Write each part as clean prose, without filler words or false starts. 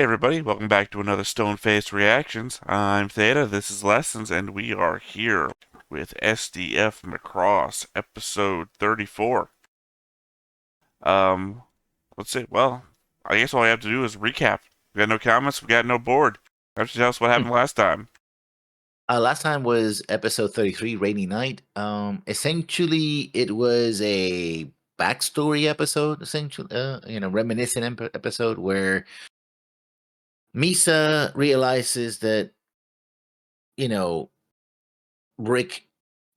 Hey everybody, welcome back to another Stone-Faced Reactions. I'm Theta, this is Lessons, and we are here with SDF Macross, episode 34. Um, let's see, well, I guess all I have to do is recap. We got no comments, we got no board. Why don't you tell us what Hmm. happened last time? Last time was episode 33, Rainy Night. Essentially, it was a backstory episode, essentially, reminiscent episode where Misa realizes that, you know, Rick,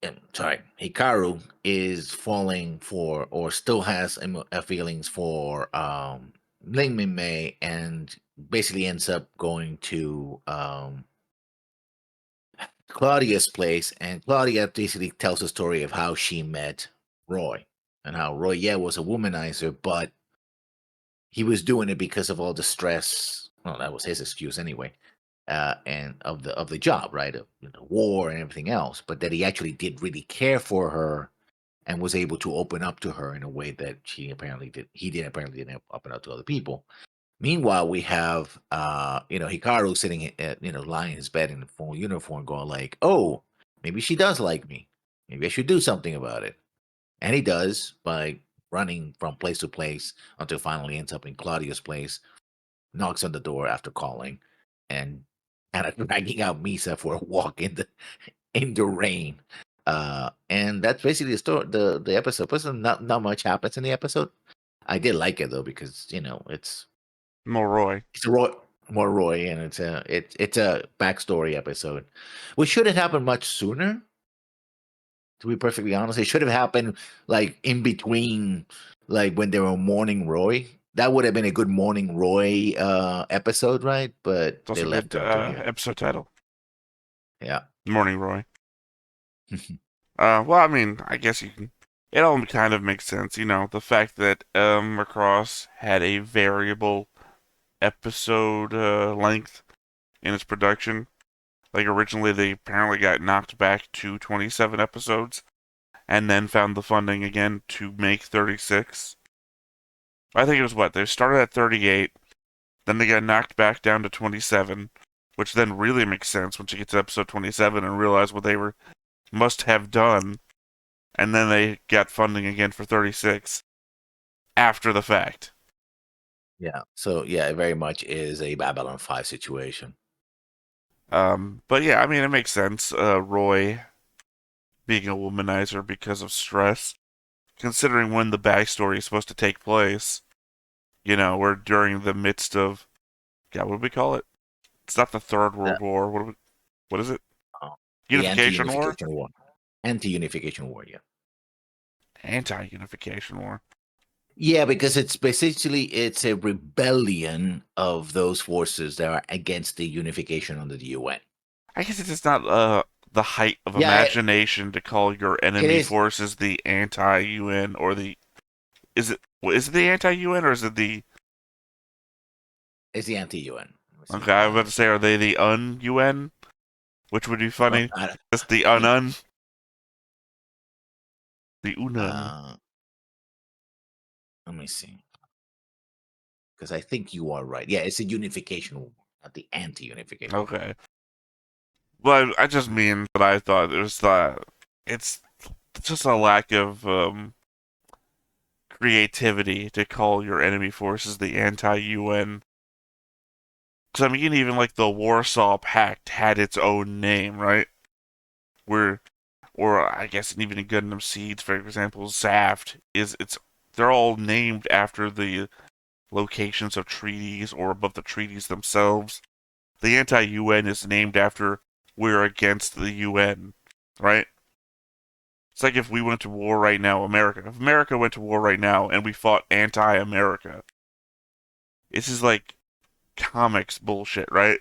Hikaru is falling for or still has feelings for Ling Min Mei and basically ends up going to Claudia's place, and Claudia basically tells the story of how she met Roy and how Roy, was a womanizer, but he was doing it because of all the stress. Well, that was his excuse anyway, and of the job, right, of the war and everything else. But that he actually did really care for her and was able to open up to her in a way that she apparently did. He did apparently didn't open up to other people. Meanwhile, we have Hikaru sitting lying in his bed in full uniform, going like, "Oh, maybe she does like me. Maybe I should do something about it." And he does by running from place to place until finally ends up in Claudia's place, knocks on the door after calling, and kind of dragging out Misa for a walk in the rain. And that's basically the story. The episode. Plus, not much happens in the episode. I did like it though because Roy. it's a more Roy, and it's a backstory episode, which should have happened much sooner. To be perfectly honest, it should have happened like in between, like when they were mourning Roy. That would have been a good mourning Roy episode, right? But It's they also a left good it until here. episode title. Yeah. Morning, Roy. Well, I mean, I guess you can. It all kind of makes sense, the fact that Macross had a variable episode length in its production. Like originally, they apparently got knocked back to 27 episodes, and then found the funding again to make 36. I think it was what they started at 38, then they got knocked back down to 27, which then really makes sense once you get to episode 27 and realize what they were must have done, and then they got funding again for 36 after the fact. Yeah. So yeah, it very much is a Babylon 5 situation. But yeah, I mean, it makes sense. Roy being a womanizer because of stress, considering when the backstory is supposed to take place. We're during the midst of, God, what do we call it? It's not the Third Yeah. World War. What is it? The Unification War? anti-unification war. Anti-unification war, yeah. Anti-unification war. Yeah, because it's a rebellion of those forces that are against the unification under the UN. I guess it's just not the height of Yeah, imagination to call your it enemy is. forces the anti-UN or the is it the anti-UN or is it the It's the anti-UN. Let's see. okay? I was about to say, are they the un-UN? Which would be funny. Just the I mean, un-un, the unun. uh, let me see, because I think you are right. Yeah, it's a unification war, not the anti-unification war. Okay. Well, I just mean that I thought it was it's just a lack of creativity to call your enemy forces the anti-UN. Because I mean, even like the Warsaw Pact had its own name, right? Where, or I guess even in Gundam Seeds, for example, Zaft it's they're all named after the locations of treaties or above the treaties themselves. The anti-UN is named after we're against the UN, right? It's like if we went to war right now, America. If America went to war right now and we fought anti-America, this is like comics bullshit, right?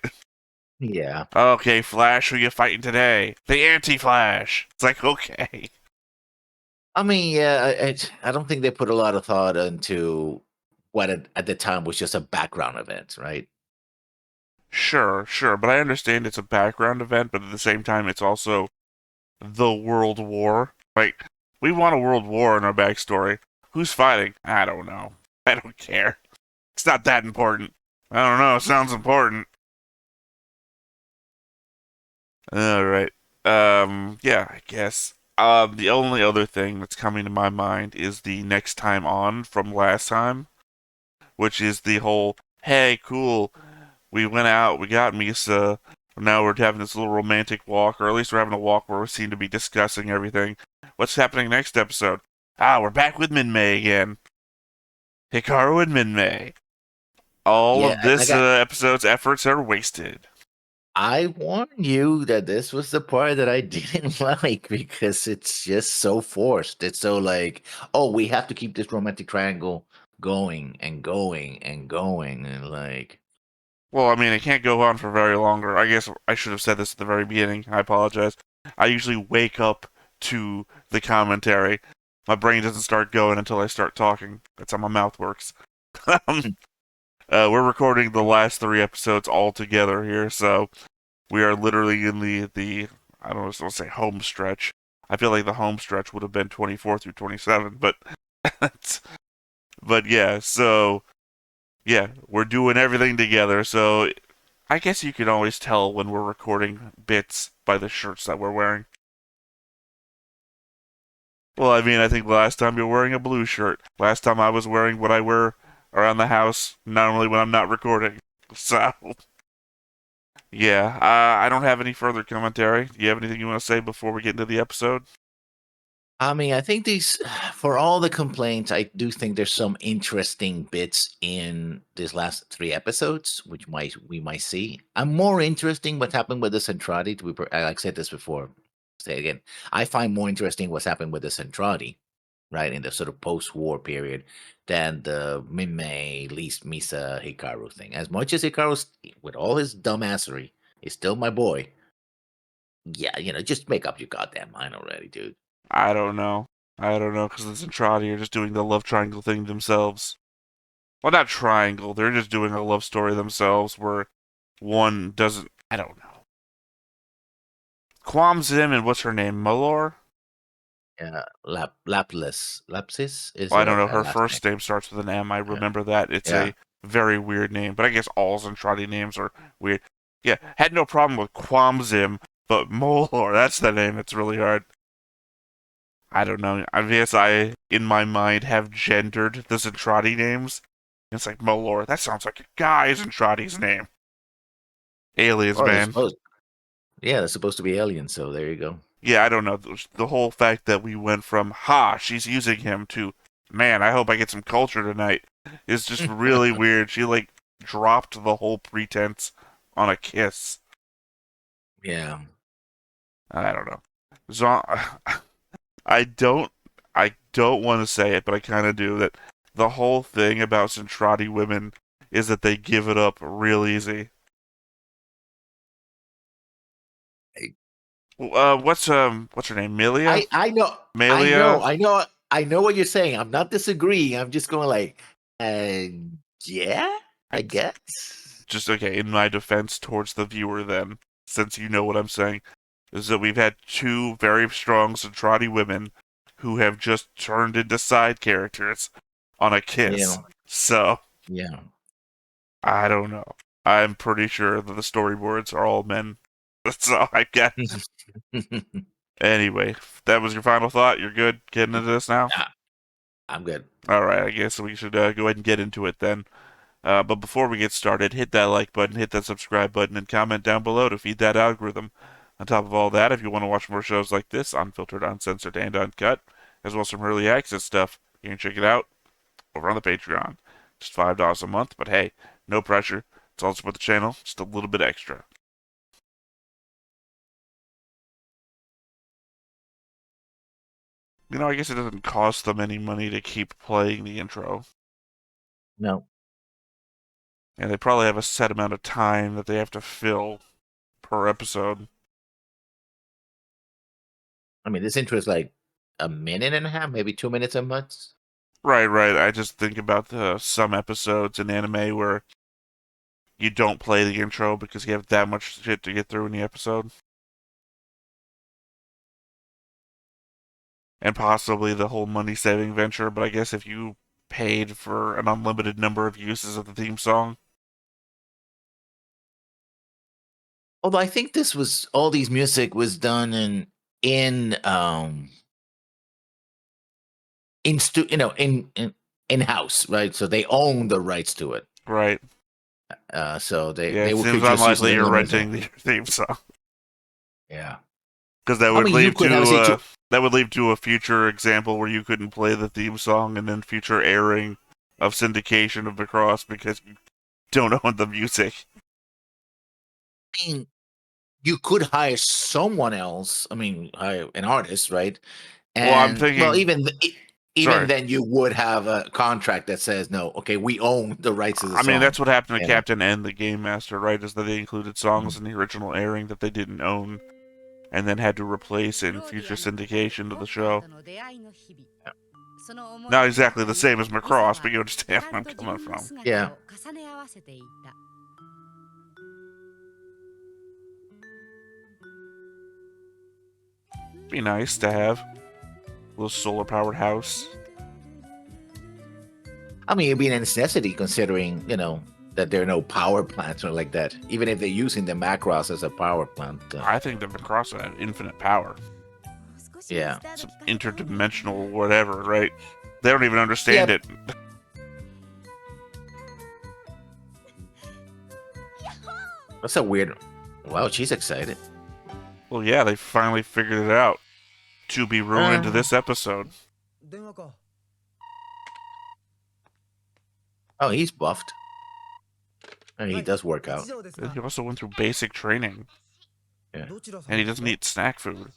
Yeah, Okay, Flash, who you fighting today? The Anti-Flash. It's like, okay. I mean, yeah, I don't think they put a lot of thought into what at the time was just a background event, right? Sure, sure, but I understand it's a background event, but at the same time, it's also the World War. Like, we want a World War in our backstory. Who's fighting? I don't know. I don't care. It's not that important. I don't know. It sounds important. All right. Yeah, I guess. The only other thing that's coming to my mind is the next time on from last time, which is the whole, hey, cool, we went out, we got Misa, now we're having this little romantic walk, or at least we're having a walk where we seem to be discussing everything. What's happening next episode? Ah, we're back with Minmay again. Hikaru and Minmay. All Yeah, of like this episode's efforts are wasted. I warned you that this was the part that I didn't like because it's just so forced. It's so like, oh, we have to keep this romantic triangle going and going and going and like, Well, I mean, it can't go on for very longer. I guess I should have said this at the very beginning. I apologize. I usually wake up to the commentary. My brain doesn't start going until I start talking. That's how my mouth works. um, we're recording the last three episodes all together here, so we are literally in the I don't know, want to say home stretch. I feel like the home stretch would have been 24 through 27, but but yeah, so yeah, we're doing everything together. So I guess you can always tell when we're recording bits by the shirts that we're wearing. Well, I mean, I think last time you were wearing a blue shirt. Last time I was wearing what I wear around the house, normally when I'm not recording. So, yeah, I don't have any further commentary. Do you have anything you want to say before we get into the episode? I mean, I think these, for all the complaints, I do think there's some interesting bits in these last three episodes, which might we might see. I'm more interesting what happened with the Centrati. I said this before. Say it again. I find more interesting what's happened with the Centrati, right, in the sort of post-war period, than the Mimei, least Misa Hikaru thing. As much as Hikaru's, with all his dumbassery, is still my boy. Yeah, just make up your goddamn mind already, dude. I don't know. I don't know, because the Centrati are just doing the love triangle thing themselves. Well, not triangle, they're just doing a love story themselves where one doesn't. I don't know. Quamzim and what's her name? Malor? Lapsis is Well, I her don't know. Her last name. first name starts with an M. I Yeah, remember that. It's yeah. a very weird name, but I guess all Zentradi names are weird. Yeah, had no problem with Quamzim, but Molor, that's the name. It's really hard. I don't know. I guess I, in my mind, have gendered the Zentradi names. It's like Molor. That sounds like a guy Zentradi's name. Aliens, Oh, they're man. supposed. Yeah, they're supposed to be aliens. So there you go. Yeah, I don't know. The whole fact that we went from, ha, she's using him to, man, I hope I get some culture tonight is just really weird. She, like, dropped the whole pretense on a kiss. Yeah. I don't know. Zo- I don't, I don't want to say it, but I kind of do, that the whole thing about Centrati women is that they give it up real easy. What's her name? Milia? I know, I know, Malia? I know, I know what you're saying. I'm not disagreeing. I'm just going like, uh, yeah, I I guess. just okay, in my defense towards the viewer then, since you know what I'm saying, is that we've had two very strong Centrati women who have just turned into side characters on a kiss. Yeah, So, yeah. I don't know. I'm pretty sure that the storyboards are all men. That's all I get. Anyway, if that was your final thought. You're good getting into this now? Nah, I'm good. Alright, I guess we should go ahead and get into it then. But before we get started, hit that like button, hit that subscribe button, and comment down below to feed that algorithm. On top of all that, if you want to watch more shows like this, unfiltered, uncensored, and uncut, as well as some early access stuff, you can check it out over on the Patreon. Just $5 a month, but hey, no pressure. It's all support the channel, just a little bit extra. I guess it doesn't cost them any money to keep playing the intro. No, And they probably have a set amount of time that they have to fill per episode. I mean this intro is like a minute and a half, maybe 2 minutes a month. Right, right. I just think about some episodes in anime where you don't play the intro because you have that much shit to get through in the episode. And possibly the whole money saving venture, but I guess if you paid for an unlimited number of uses of the theme song, Although I think this was all these music was done in house, right? So they own the rights to it. Right. So Yeah, they it seems could just use unlikely it you're on its own. renting the theme song. Yeah. Because I mean, you could have a situation. that would lead to a future example where you couldn't play the theme song and then future airing of syndication of Macross because you don't own the music. I mean, you could hire someone else. I mean, hire an artist, right? Well, I'm And well, thinking. even Sorry. then, you would have a contract that says, "No, okay, we own the rights to the I mean, song." that's what happened to You know. Captain and the Game Master, right? Is that they included songs Mhm. in the original airing that they didn't own and then had to replace in future syndication of the show. Not exactly the same as Macross, but you understand where I'm coming from. Yeah. Be nice to have a little solar powered house. I mean, it'd be a necessity considering, that there are no power plants or like that. Even if they're using the Macross as a power plant. I think the Macross had infinite power. Yeah. Some interdimensional whatever, right? They don't even understand Yep. it. That's a weird. Wow, she's excited. Well, yeah, they finally figured it out. To be ruined Uh, this episode. oh, he's buffed. And he does work out. He also went through basic training. Yeah. And he doesn't eat snack food.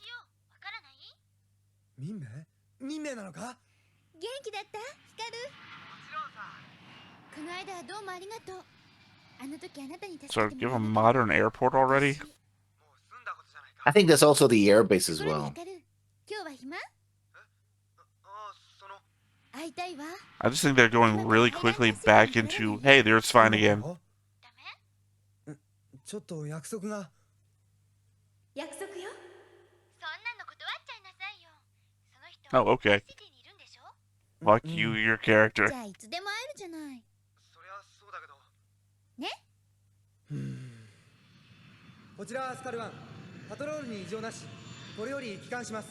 So give a modern airport already? I think that's also the airbase as well. I just think they're going really quickly back into, hey, there it's fine again. Oh, okay. Fuck you, your character. こちらスカルワン、パトロールに異常なし。これより帰還します。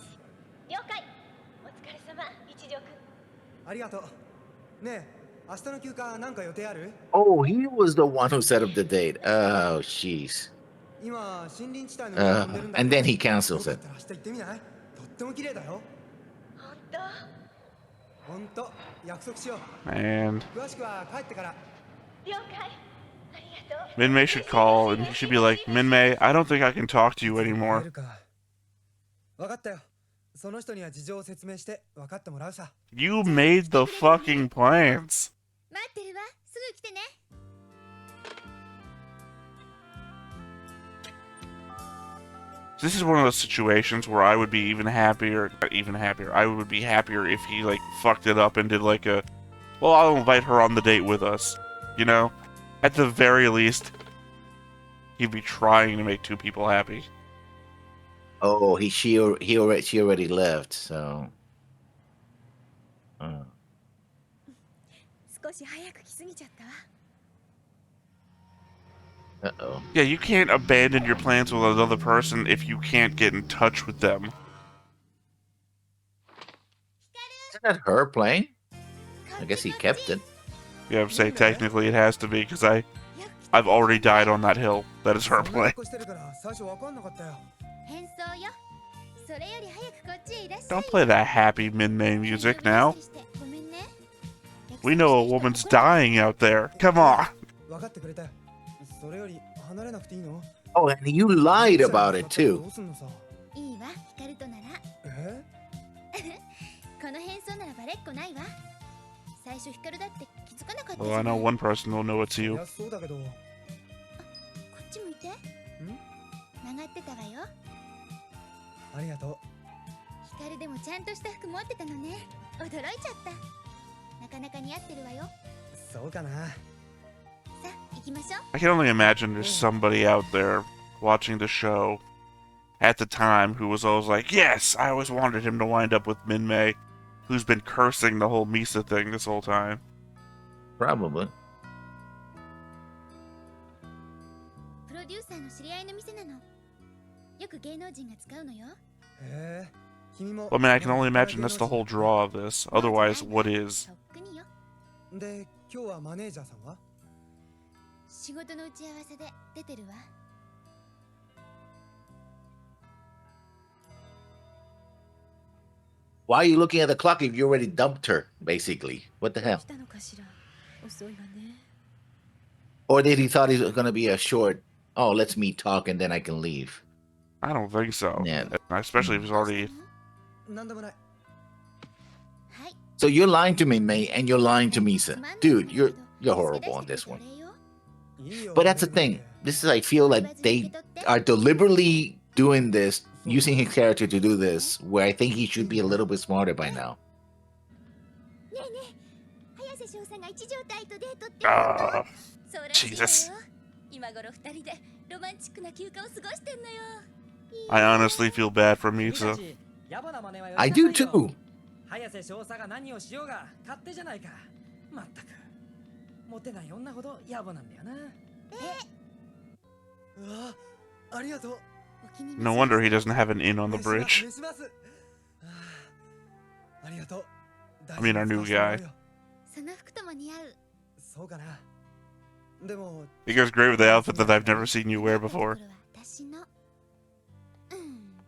了解。お疲れ様、一条くん。ありがとう。ねえ、明日の休暇なんか予定ある？ Oh, he was the one who set up the date. Oh, jeez. 今森林地帯の上飛んでるんだけど。And then he cancels よか it. ったら明日行ってみない？とっても綺麗だよ。本当。約束しよう。And 詳しくは帰ってから。了解。 Minmay should call and he should be like, Minmay, I don't think I can talk to you anymore. You made the fucking plans. This is one of those situations where I would be even happier. I would be happier if he, like, fucked it up and did, like, well, I'll invite her on the date with us. You know? At the very least, he'd be trying to make two people happy. Oh, she already left, so. Uh-oh. Yeah, you can't abandon your plans with another person if you can't get in touch with them. Isn't that her plane? I guess he kept it. Yeah, I'm saying technically it has to be, because I've already died on that hill. That is her plane. Don't play that happy Minmay music now. We know a woman's dying out there. Come on. Oh, and you lied about it too. Well, I know one person will know it's you. I can only imagine there's somebody out there watching the show at the time who was always like, yes, I always wanted him to wind up with Minmay, who's been cursing the whole Misa thing this whole time. Probably. ロデューサーの知り合いの店なの。よく芸能人が使うのよ。へえ、君も。I mean, I can only imagine that's the whole draw of this. Otherwise, what is? とっくによ。で、今日はマネージャーさんは？仕事の打ち合わせで出てるわ。Why are you looking at the clock if you already dumped her, basically? What the hell? 来たのかしら。遅いわね。Or did he thought it was going to be a short, oh, let's meet, talk, and then I can leave? I don't think so. Yeah. Especially if he's already. なんでもない。はい。 So you're lying to me, May, and you're lying to Misa. Dude, you're horrible on this one. But that's the thing. This is, I feel like they are deliberately doing this, using his character to do this, where I think he should be a little bit smarter by now. Jesus. I honestly feel bad for Misa. I do too. 早瀬少佐が何をしようが勝手じゃないか。まったくモテない女ほど野暮なんだよな。うわ、ありがとう。 No wonder he doesn't have an inn on the bridge. ありがとう。 I mean, our new guy. その服とも似合う。そうかな。でも He goes great with the outfit that I've never seen you wear before. 私の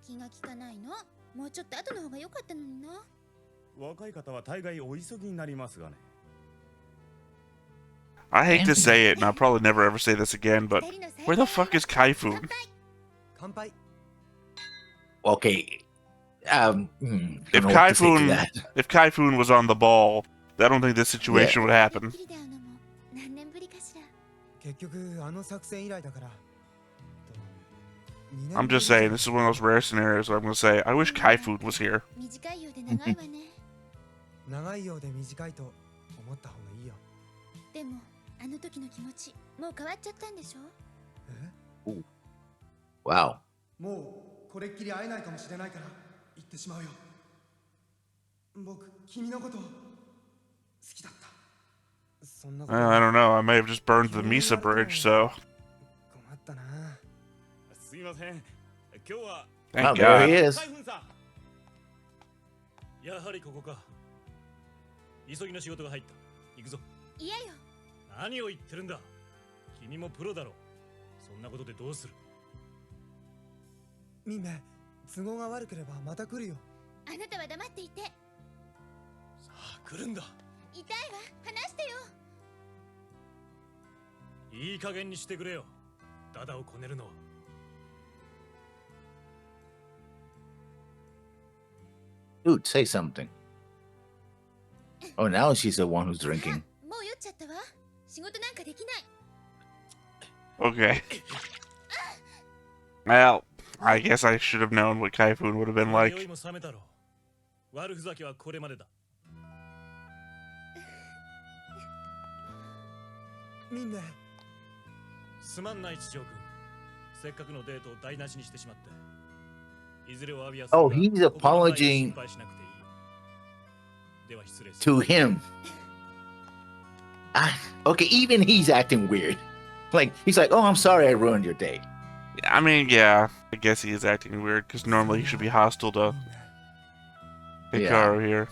気が利かないの。もうちょっと後の方が良かったのにな。若い方は大概お急ぎになりますがね。 I hate to say it, and I'll probably never ever say this again, but where the fuck is Kaifun? 乾杯。 Okay. If don't know what to say to Kaifun, that. if Kaifun was on the ball, I don't think this situation would happen. 何年ぶりかしら。結局あの作戦以来だから。 I'm just saying, this is one of those rare scenarios where I'm going to say, I wish Kaifun was here. 短いようで長いわね。長いようで短いと思った方がいいよ。でもあの時の気持ちもう変わっちゃったんでしょ？Ooh. Wow. もうこれっきり会えないかもしれないから言ってしまうよ。僕君のこと好きだった。そんなこと。 I don't know, I may have just burned the Misa bridge, so. 困ったな。すみません。今日は Oh, Thank there he God. is. 海軍さん。やはりここか。急ぎの仕事が入った。行くぞ。いやよ。何を言ってるんだ。君もプロだろ。そんなことでどうする。ミンメ、都合が悪ければまた来るよ。あなたは黙っていて。さあ来るんだ。痛いわ。話してよ。いい加減にしてくれよ。ダダをこねるのは。 Dude, say something. Oh, now she's the one who's drinking. もう酔っちゃったわ。仕事なんかできない。 Okay. Well, I guess I should have known what Kaifun would have been like. 酔いも冷めたろ。悪ふざけはこれまでだ。ミンメ。すまんない地長君。せっかくのデートを台無しにしてしまって。 Oh, he's apologizing to him. Okay, even he's acting weird. Like, he's like, oh, I'm sorry I ruined your day. I mean, yeah, I guess he is acting weird, because normally he should be hostile to Hikaru here.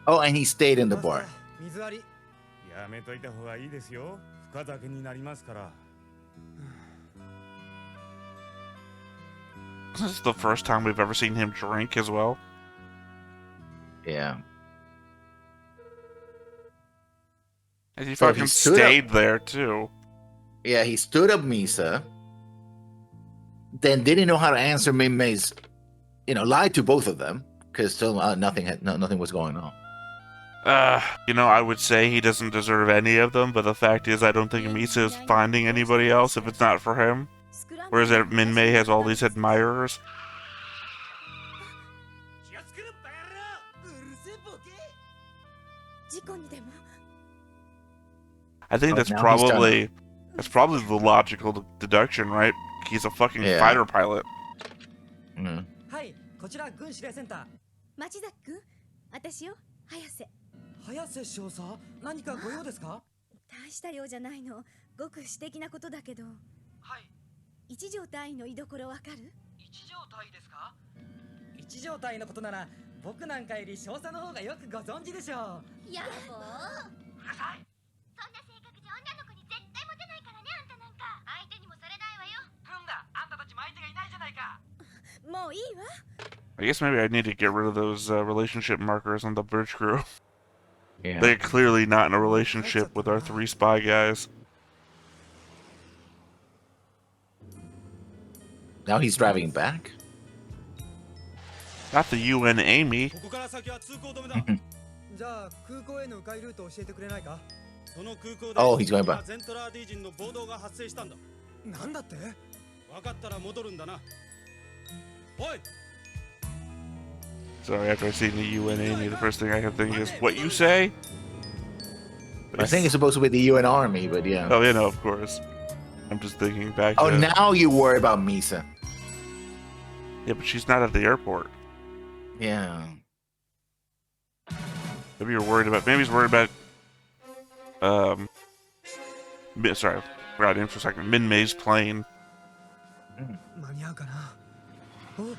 Oh, and he stayed in the bar. やめといた方がいいですよ。深酒になりますから。 This is the first time we've ever seen him drink as well. Yeah. And he So fucking he stood stayed there, too. Yeah, he stood up Misa. Then didn't know how to answer Minmei's, lied to both of them because still nothing was going on. I would say he doesn't deserve any of them, but the fact is I don't think Misa is finding anybody else if it's not for him. Whereas Minmei has all these admirers. I think that's probably the logical deduction, right? He's a fucking fighter pilot. Mm. はい、こちら軍司令センター。町崎君、私よ、早瀬。早瀬少佐、何かご用ですか？大した量じゃないの。ごく私的なことだけど、はい。一条隊員の居所わかる？一条隊ですか？一条隊のことなら僕なんかより少佐の方がよくご存知でしょう。やっほー。うるさい。そんな性格じゃ女の子に絶対モテないからね、あんたなんか。相手にもされないわよ。なんだ、あんたたちも相手がいないじゃないか。もういいわ。I guess maybe I need to get rid of those relationship markers on the bridge crew. Yeah. They're clearly not in a relationship with our 3 spy guys. Now he's driving back? Not the UN Amy. ここから先は通行止めだ。じゃあ空港への迂回ルートを教えてくれないか？その空港で Oh, he's going 今 back. ゼントラーディ人の暴動が発生したんだ。なんだって？分かったら戻るんだな。おい。 Sorry, after I see the UN Amy, the first thing I can think is, what you say? I think it's supposed to be the UN Army, but yeah. Oh, yeah, no, of course. I'm just thinking back Oh, to... now you worry about Misa. Yeah, but she's not at the airport. Yeah. Maybe you're worried about... Maybe he's worried about... Sorry, I forgot her name for a second. Min-May's plane. 間に合うかな？お。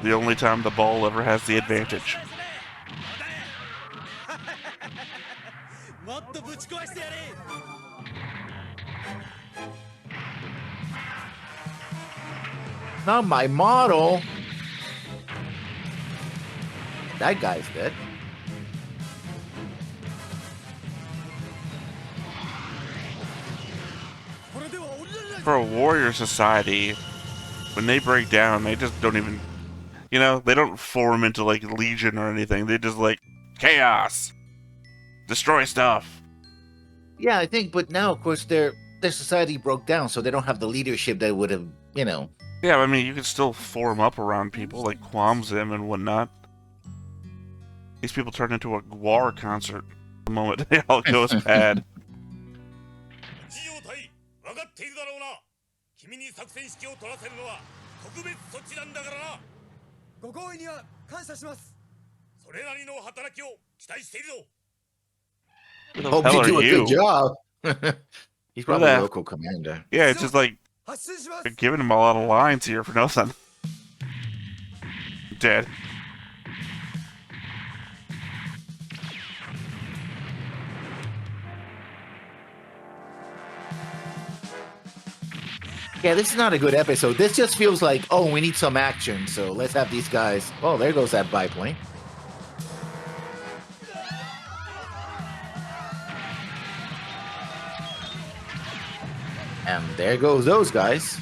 The only time the ball ever has the advantage. もっとぶち壊してやれ。 Not my model. That guy's dead. For a warrior society, when they break down, they just don't even... You know, they don't form into, like, legion or anything. They just, like, chaos! Destroy stuff! Yeah, I think, but now, of course, their society broke down, so they don't have the leadership that would have, you know. Yeah, I mean, you can still form up around people, like Quamzim and whatnot. These people turn into a war concert the moment it all goes bad. 一条隊、分かっているだろうな。君に作戦指揮を取らせるのは特別措置なんだからな。ご好意には感謝します。それなりの働きを期待しているぞ。 Who the Hope hell you are do a you? good job. He's probably the- a local commander. Yeah, it's just like, 発進します。 they're giving him a lot of lines here for nothing. Dead. Yeah, this is not a good episode. This just feels like, oh, we need some action, so let's have these guys. Oh, there goes that biplane. And there goes those guys.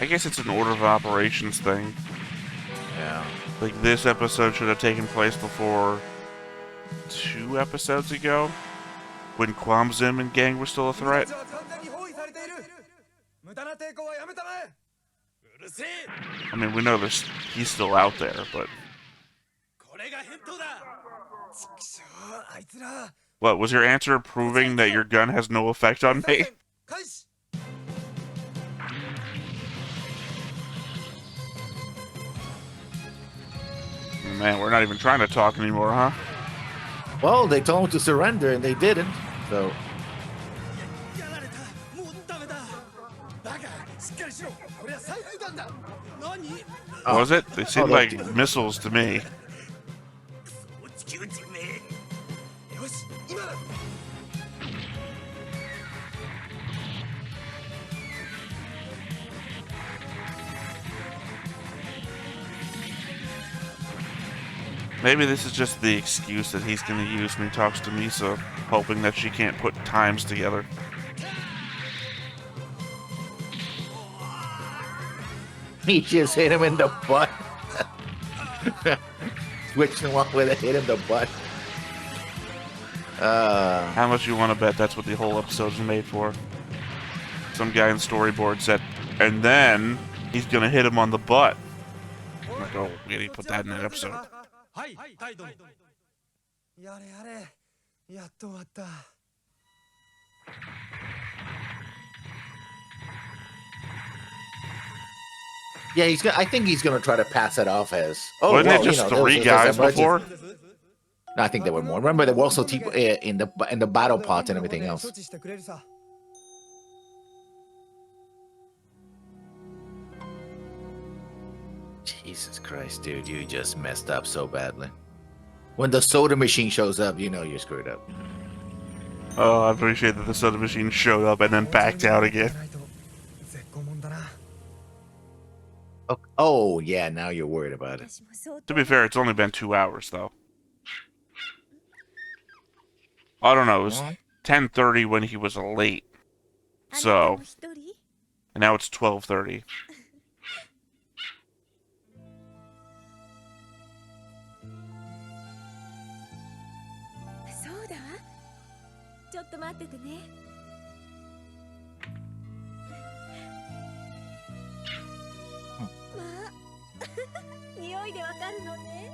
I guess it's an order of operations thing. Yeah. Like, this episode should have taken place before 2 episodes ago, when Quamzim and gang were still a threat. 私は完全に包囲されている。無駄な抵抗はやめたまえ。うるせえ。 I mean, we know he's still out there, but... これが返答だ。くしょう、あいつら。 What, was your answer proving that your gun has no effect on me? 開始。 Man, we're not even trying to talk anymore, huh? Well, they told him to surrender and they didn't. So やられた。もうダメだ。バカ、しっかりしろ。これは催涙弾だ。何？ Was it? They seemed Oh, like that's- missiles to me. 地球人め。よし、今だ。 Maybe this is just the excuse that he's going to use when he talks to Misa, hoping that she can't put times together. he just hit him in the butt. Switched him up with a hit in the butt. How much you want to bet that's what the whole episode's made for? Some guy in storyboard said, and then he's going to hit him on the butt. I'm like, oh, we gotta put that in that episode. はい、態度。やれやれ。やっと終わった。 All Yeah, he's gonna. I think he's gonna try to pass it off as. Oh Wasn't it well, just there was three this guys emergency. before? No, I think there were more. Remember, there were also people in the battle pots and everything else. Jesus Christ, dude, you just messed up so badly. When the soda machine shows up, you know you're screwed up. Oh, I appreciate that the soda machine showed up and then backed out again. Oh yeah, now you're worried about it. 私も相 To 当 be fair, it's only been 2 hours though. I don't know. It was Well, 10:30 when he was late, あなた so も一人 and now it's 12:30. そうだわちょっと待っててねまあ匂いでわかるのね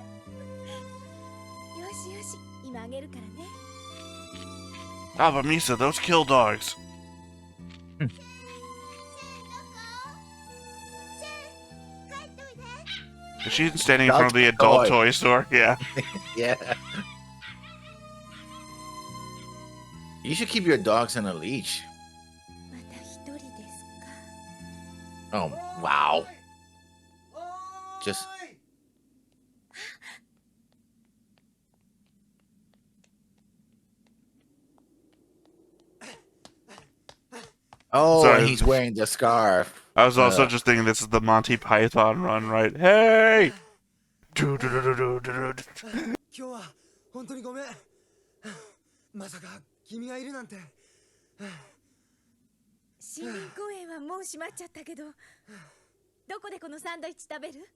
よしよし今あげるからね Ah, but Misa, those kill dogs. Is she standing in front of the adult toy store? Yeah. yeah. You should keep your dogs on a leash. また一人ですか Oh wow. Just. Oh, Sorry. and he's wearing the scarf. I was also just thinking this is the Monty Python run, right? Hey! 今日は本当にごめんまさか君がいるなんて森林公園はもう閉まっちゃったけどどこでこのサンドイッチ食べる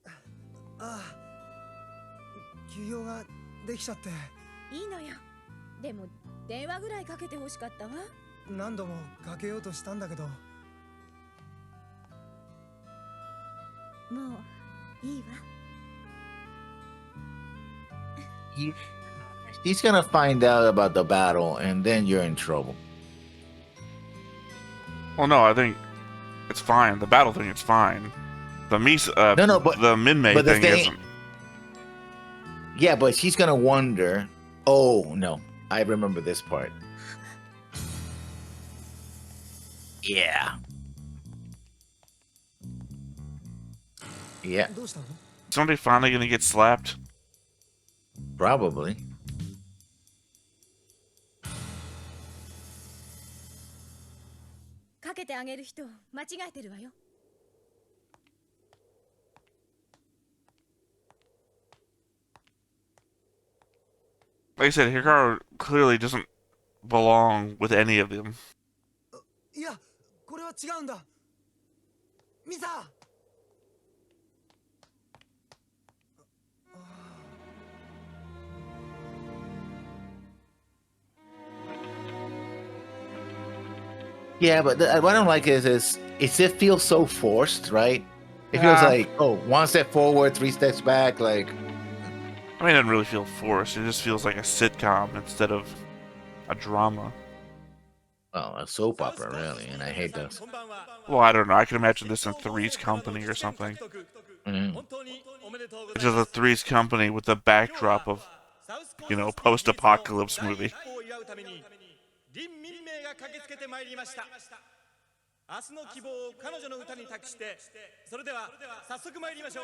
ああ休養ができちゃっていいのよでも電話ぐらいかけてほしかったわ何度もかけようとしたんだけどもういいわ He's gonna find out about the battle, and then you're in trouble. Well, no, I think it's fine. The battle thing, it's fine. The Misa, No, but the Minmay but the thing thing- isn't. Yeah, but she's gonna wonder. Oh no, I remember this part. Yeah. Yeah, どうしたの Somebody finally gonna get slapped? probably. かけてあげる人間違えてるわよ Like I said, Hikaru clearly doesn't belong with any of them. いやこれは違うんだミサ Yeah, but what I don't like is it feels so forced, right? It feels Yeah. like, oh, one step forward, three steps back. Like, I mean, it doesn't really feel forced. It just feels like a sitcom instead of a drama. oh, a soap opera, really, and I hate those. Well, I don't know. I can imagine this in Three's Company or something. Mhm. It's just a Three's Company with the backdrop of, you know, post-apocalypse movie. 林民名が駆けつけてまいりました明日の希望を彼女の歌に託してそれでは早速参りましょ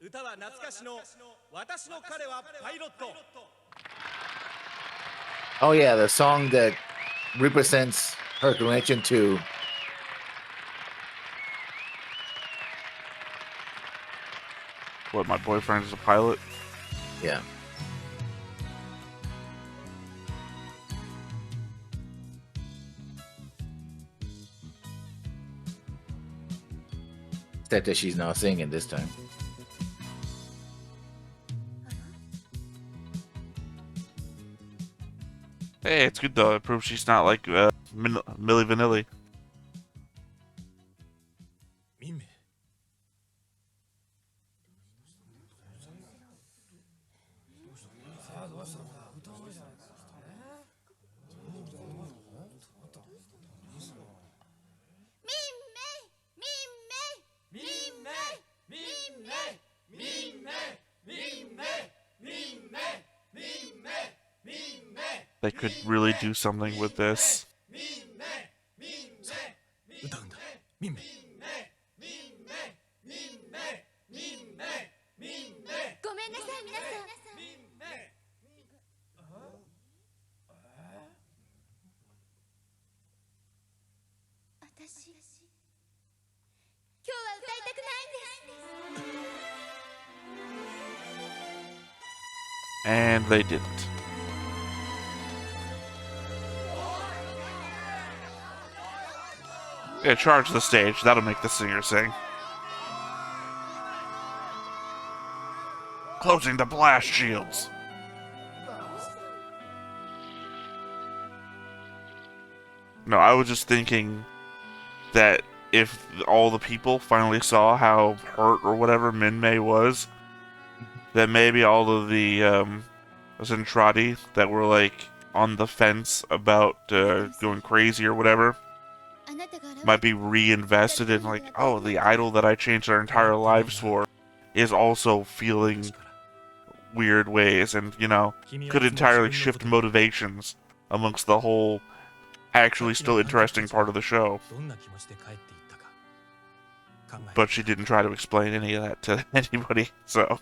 う歌は懐かしの私の彼はパイロット Oh yeah, the song that represents her connection to. What, my boyfriend is a pilot? Yeah. Except that she's not singing this time. Hey, it's good though. It proves she's not like Milli Vanilli. 民名 民名民名民名 they could really do something with this. 歌うんだ民名ごめんなさい皆さん。私今日は歌いたくないんです。 And they didn't. Yeah, charge the stage. That'll make the singer sing. Closing the blast shields. No, I was just thinking that if all the people finally saw how hurt or whatever Minmay was, that maybe all of the Zentradi that were like on the fence about going crazy or whatever might be reinvested in like, oh, the idol that I changed our entire lives for is also feeling weird ways and, you know, could entirely shift motivations amongst the whole actually still interesting part of the show. どんな気持ちで帰っていったか考え But she didn't try to explain any of that to anybody, so...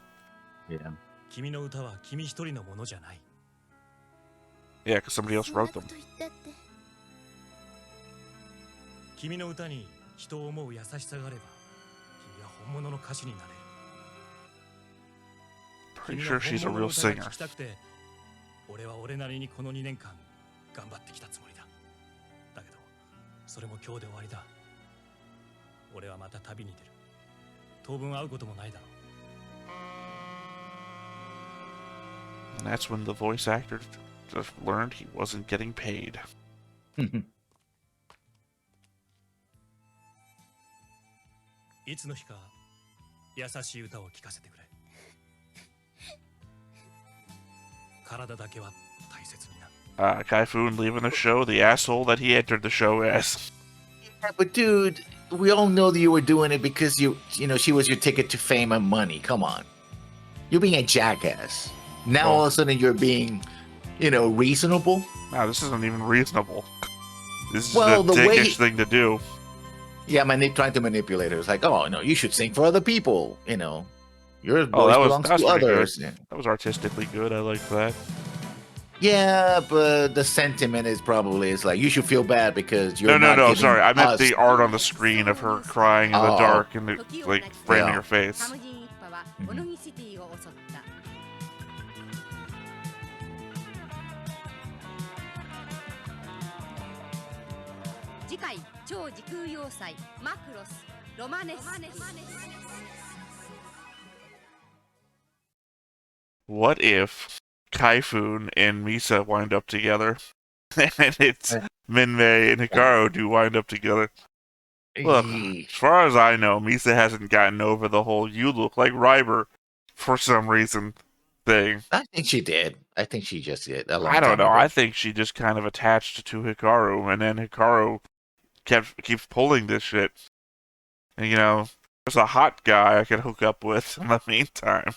Yeah. 君の歌は君一人のものじゃない Yeah, because somebody else wrote them. そんなこと言ったって。君の歌に人を思う優しさがあれば君は本物の歌手になれる Pretty 君 sure の she's a 本物 real の歌が singer. 聞きたくて俺は俺なりにこの2年間頑張ってきたつもりだだけどそれも今日で終わりだ俺はまた旅に出る当分会うこともないだろう And that's when the voice actor just learned he wasn't getting paid. いつの日か優しい歌を聴かせてくれ体だけは大切にな Kaifun leaving the show, the asshole that he entered the show as. Yeah, but dude, we all know that you were doing it because you know, she was your ticket to fame and money. Come on. You're being a jackass. Now all of a sudden you're being, you know, reasonable. No, this isn't even reasonable. This is Well, a the way dickish thing to do. Yeah, trying to manipulate her. It's like, oh no, you should sing for other people. You know, your Oh, voice that was belongs to pretty good. others. That was artistically good. I liked that. Yeah, but the sentiment is probably it's like you should feel bad because you're No, not giving sorry. I meant us- the art on the screen of her crying in the Oh. dark and like framing Yeah. her face. カムジン一派はオノギシティを襲った。次回超時空要塞マクロスロマネス What if Kaifun and Misa wind up together? And it's Minmay and Hikaru do wind up together. Look, as far as I know, Misa hasn't gotten over the whole "you look like Ryber" for some reason thing. I think she did. I think she just did. A long I don't time know. ago. I think she just kind of attached to Hikaru, and then Hikaru keeps pulling this shit. And, you know, there's a hot guy I could hook up with in the meantime.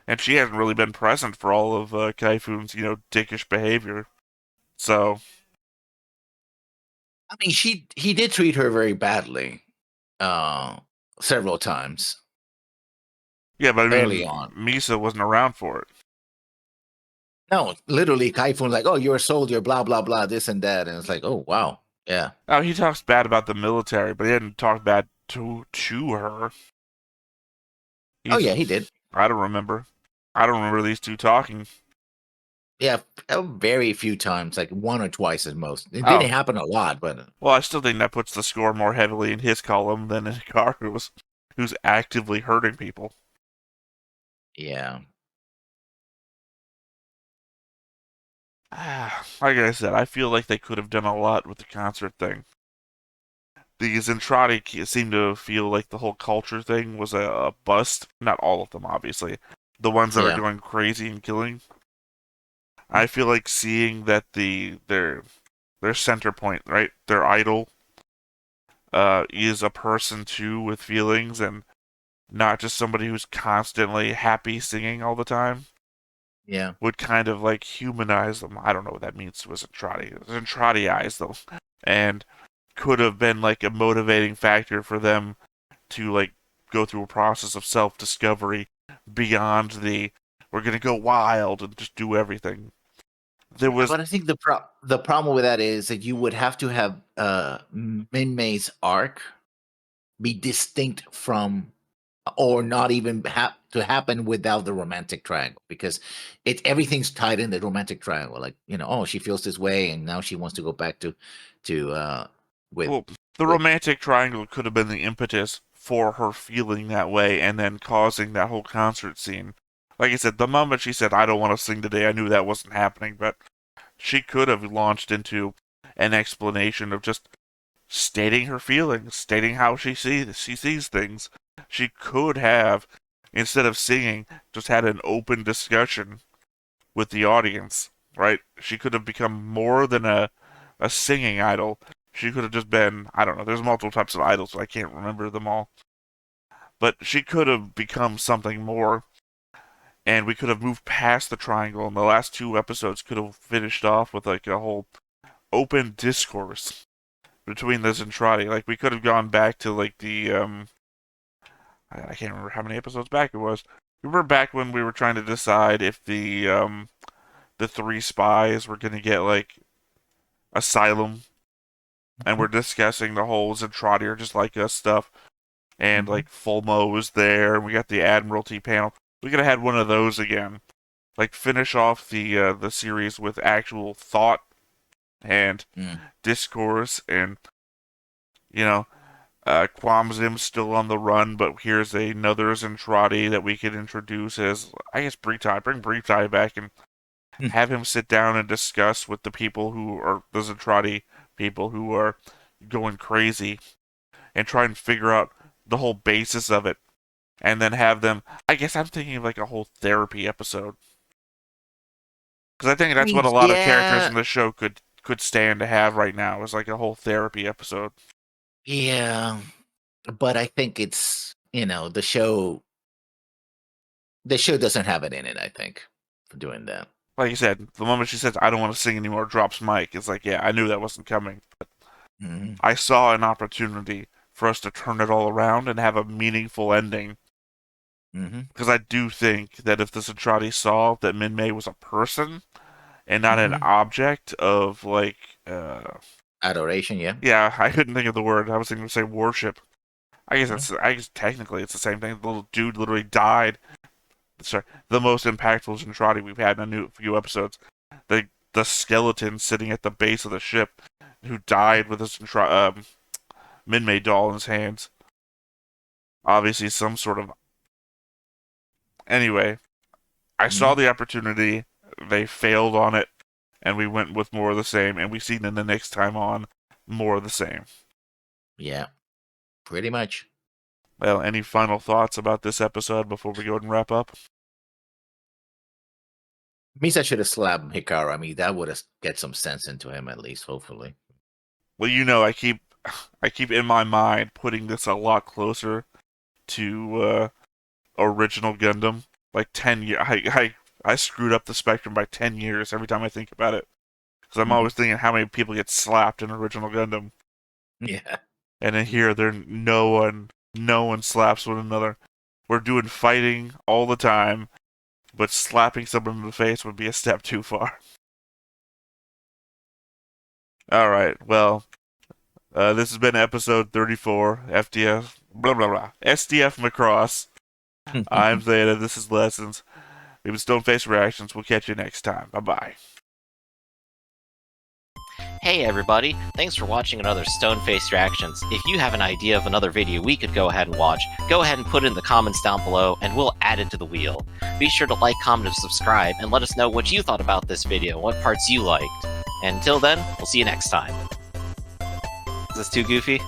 And she hasn't really been present for all of Kaifun's, you know, dickish behavior. So, I mean, he did treat her very badly, several times. yeah, but I mean, Early on. Misa wasn't around for it. No, literally, Kaifun like, oh, you're a soldier, blah blah blah, this and that, and it's like, oh wow, yeah. Oh, he talks bad about the military, but he didn't talk bad to her. Oh yeah, he did. I don't remember. I don't remember these two talking. Yeah, very few times, like one or twice at most. It Oh. didn't happen a lot, but Well, I still think that puts the score more heavily in his column than in Hikaru's, who's actively hurting people. yeah. Like I said, I feel like they could have done a lot with the concert thing. The Zentradi seem to feel like the whole culture thing was a bust. Not all of them, obviously. The ones that Yeah. are going crazy and killing. I feel like seeing that their center point, right, their idol, is a person too with feelings and not just somebody who's constantly happy singing all the time. Yeah. would kind of like humanize them. I don't know what that means to Zentradiize them, and could have been like a motivating factor for them to like go through a process of self-discovery beyond the we're gonna go wild and just do everything. There was But I think the problem with that is that you would have to have Min-May's arc be distinct from, or not even to happen without the romantic triangle, because everything's tied in the romantic triangle. Like, oh, she feels this way, and now she wants to go back to with. well, the romantic triangle could have been the impetus for her feeling that way and then causing that whole concert scene. Like I said, the moment she said, "I don't want to sing today," I knew that wasn't happening, but she could have launched into an explanation of just stating her feelings, stating how she sees things. She could have, instead of singing, just had an open discussion with the audience, right? She could have become more than a singing idol. She could have just been, I don't know, there's multiple types of idols, so I can't remember them all. But she could have become something more, and we could have moved past the triangle, and the last 2 episodes could have finished off with like a whole open discourse between the Zentradi. Like, we could have gone back to like the I can't remember how many episodes back it was. Remember back when we were trying to decide if the 3 spies were gonna get like asylum, and we're discussing the whole Zentradi are just like us stuff, and like Fulmo was there, and we got the Admiralty panel. We could have had one of those again. Like, finish off the series with actual thought and discourse, and Quamzim's still on the run, but here's another Zentradi that we could introduce as, I guess, Britai. Bring Britai back and have him sit down and discuss with the people who are the Zentradi people who are going crazy, and try and figure out the whole basis of it, and then have them. I guess I'm thinking of like a whole therapy episode, because I think that's what a lot of characters in the show could stand to have right now, is like a whole therapy episode. Yeah, but I think it's the show doesn't have it in it, I think, for doing that. Like you said, the moment she says, "I don't want to sing anymore," drops mic. It's like, yeah, I knew that wasn't coming. But I saw an opportunity for us to turn it all around and have a meaningful ending. Because I do think that if the Zentradi saw that Min-May was a person and not an object of like adoration, yeah, I couldn't think of the word. I was thinking to say worship. I guess technically it's the same thing. The little dude literally died. Sorry, the most impactful Zentradi we've had in a few episodes. The skeleton sitting at the base of the ship, who died with a Min-May doll in his hands. Obviously, some sort of. Anyway, I saw the opportunity. They failed on it, and we went with more of the same. And we seen in the next time on more of the same. Yeah, pretty much. Well, any final thoughts about this episode before we go ahead and wrap up? Misa should have slapped Hikaru. I mean, that would have get some sense into him at least, hopefully. Well, I keep in my mind putting this a lot closer to original Gundam. Like 10 years, I screwed up the spectrum by 10 years every time I think about it, because I'm always thinking how many people get slapped in original Gundam. Yeah. And in here, no one slaps one another. We're doing fighting all the time, but slapping someone in the face would be a step too far. All right, well, this has been episode 34, SDF Macross. I'm Zeta, this is Lessons. We've been Stoneface Reactions. We'll catch you next time. Bye-bye. Hey everybody, thanks for watching another Stoneface Reactions. If you have an idea of another video we could go ahead and watch, go ahead and put it in the comments down below and we'll add it to the wheel. Be sure to like, comment, and subscribe, and let us know what you thought about this video and what parts you liked. And until then, we'll see you next time. Is this too goofy?